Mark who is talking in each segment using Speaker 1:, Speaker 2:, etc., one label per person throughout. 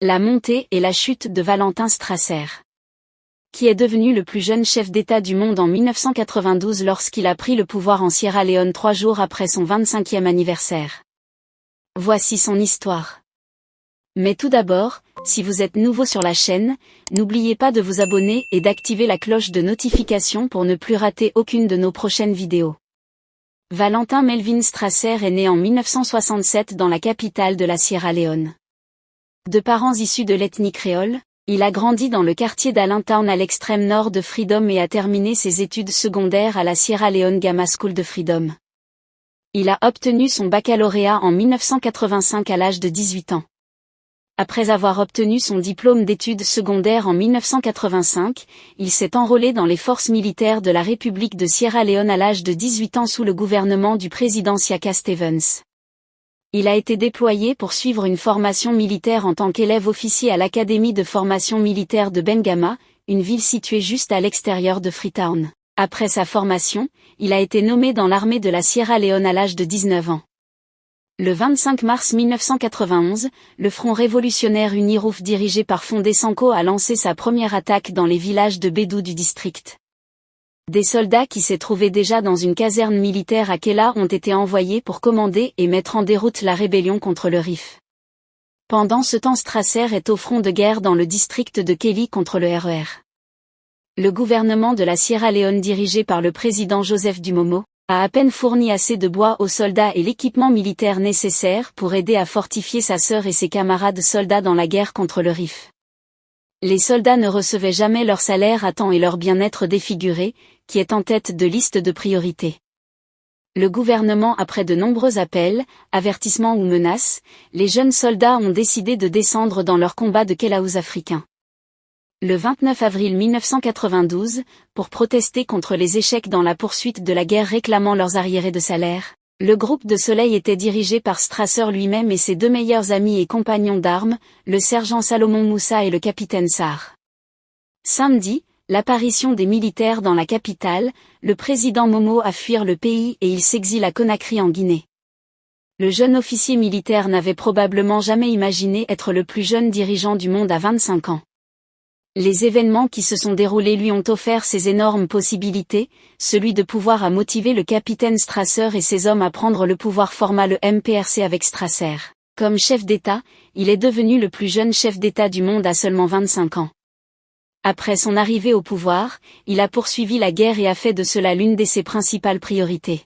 Speaker 1: La montée et la chute de Valentin Strasser, qui est devenu le plus jeune chef d'État du monde en 1992 lorsqu'il a pris le pouvoir en Sierra Leone 3 jours après son 25e anniversaire. Voici son histoire. Mais tout d'abord, si vous êtes nouveau sur la chaîne, n'oubliez pas de vous abonner et d'activer la cloche de notification pour ne plus rater aucune de nos prochaines vidéos. Valentin Melvin Strasser est né en 1967 dans la capitale de la Sierra Leone. De parents issus de l'ethnie créole, il a grandi dans le quartier d'Allentown à l'extrême nord de Freedom et a terminé ses études secondaires à la Sierra Leone Gamma School de Freedom. Il a obtenu son baccalauréat en 1985 à l'âge de 18 ans. Après avoir obtenu son diplôme d'études secondaires en 1985, il s'est enrôlé dans les forces militaires de la République de Sierra Leone à l'âge de 18 ans sous le gouvernement du président Siaka Stevens. Il a été déployé pour suivre une formation militaire en tant qu'élève officier à l'Académie de formation militaire de Bengama, une ville située juste à l'extérieur de Freetown. Après sa formation, il a été nommé dans l'armée de la Sierra Leone à l'âge de 19 ans. Le 25 mars 1991, le Front révolutionnaire Unirouf dirigé par Fondé Sanko a lancé sa première attaque dans les villages de Bédou du district. Des soldats qui se trouvaient déjà dans une caserne militaire à Kela ont été envoyés pour commander et mettre en déroute la rébellion contre le RIF. Pendant ce temps Strasser est au front de guerre dans le district de Kelly contre le RER. Le gouvernement de la Sierra Leone dirigé par le président Joseph Dumomo, a à peine fourni assez de bois aux soldats et l'équipement militaire nécessaire pour aider à fortifier sa sœur et ses camarades soldats dans la guerre contre le RIF. Les soldats ne recevaient jamais leur salaire à temps et leur bien-être défiguré, qui est en tête de liste de priorités. Le gouvernement après de nombreux appels, avertissements ou menaces, les jeunes soldats ont décidé de descendre dans leur combat de Kelaouz africain. Le 29 avril 1992, pour protester contre les échecs dans la poursuite de la guerre réclamant leurs arriérés de salaire, le groupe de Soleil était dirigé par Strasser lui-même et ses deux meilleurs amis et compagnons d'armes, le sergent Salomon Moussa et le capitaine Sarr. Samedi, l'apparition des militaires dans la capitale, le président Momo a fui le pays et il s'exile à Conakry en Guinée. Le jeune officier militaire n'avait probablement jamais imaginé être le plus jeune dirigeant du monde à 25 ans. Les événements qui se sont déroulés lui ont offert ces énormes possibilités, celui de pouvoir a motivé le capitaine Strasser et ses hommes à prendre le pouvoir forma le MPRC avec Strasser. Comme chef d'État, il est devenu le plus jeune chef d'État du monde à seulement 25 ans. Après son arrivée au pouvoir, il a poursuivi la guerre et a fait de cela l'une de ses principales priorités.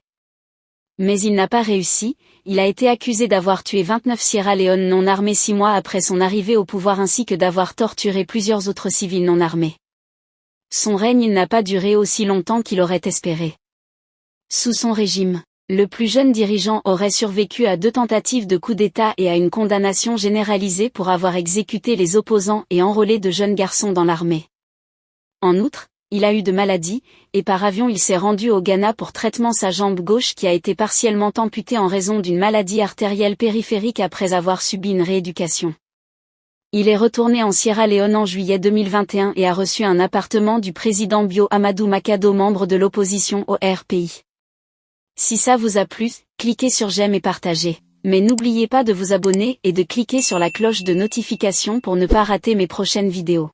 Speaker 1: Mais il n'a pas réussi, il a été accusé d'avoir tué 29 Sierra Leone non armés 6 mois après son arrivée au pouvoir ainsi que d'avoir torturé plusieurs autres civils non armés. Son règne n'a pas duré aussi longtemps qu'il aurait espéré. Sous son régime, le plus jeune dirigeant aurait survécu à 2 tentatives de coup d'État et à une condamnation généralisée pour avoir exécuté les opposants et enrôlé de jeunes garçons dans l'armée. En outre, il a eu de maladies, et par avion il s'est rendu au Ghana pour traitement sa jambe gauche qui a été partiellement amputée en raison d'une maladie artérielle périphérique après avoir subi une rééducation. Il est retourné en Sierra Leone en juillet 2021 et a reçu un appartement du président Bio Amadou Makado, membre de l'opposition au RPI. Si ça vous a plu, cliquez sur j'aime et partagez. Mais n'oubliez pas de vous abonner et de cliquer sur la cloche de notification pour ne pas rater mes prochaines vidéos.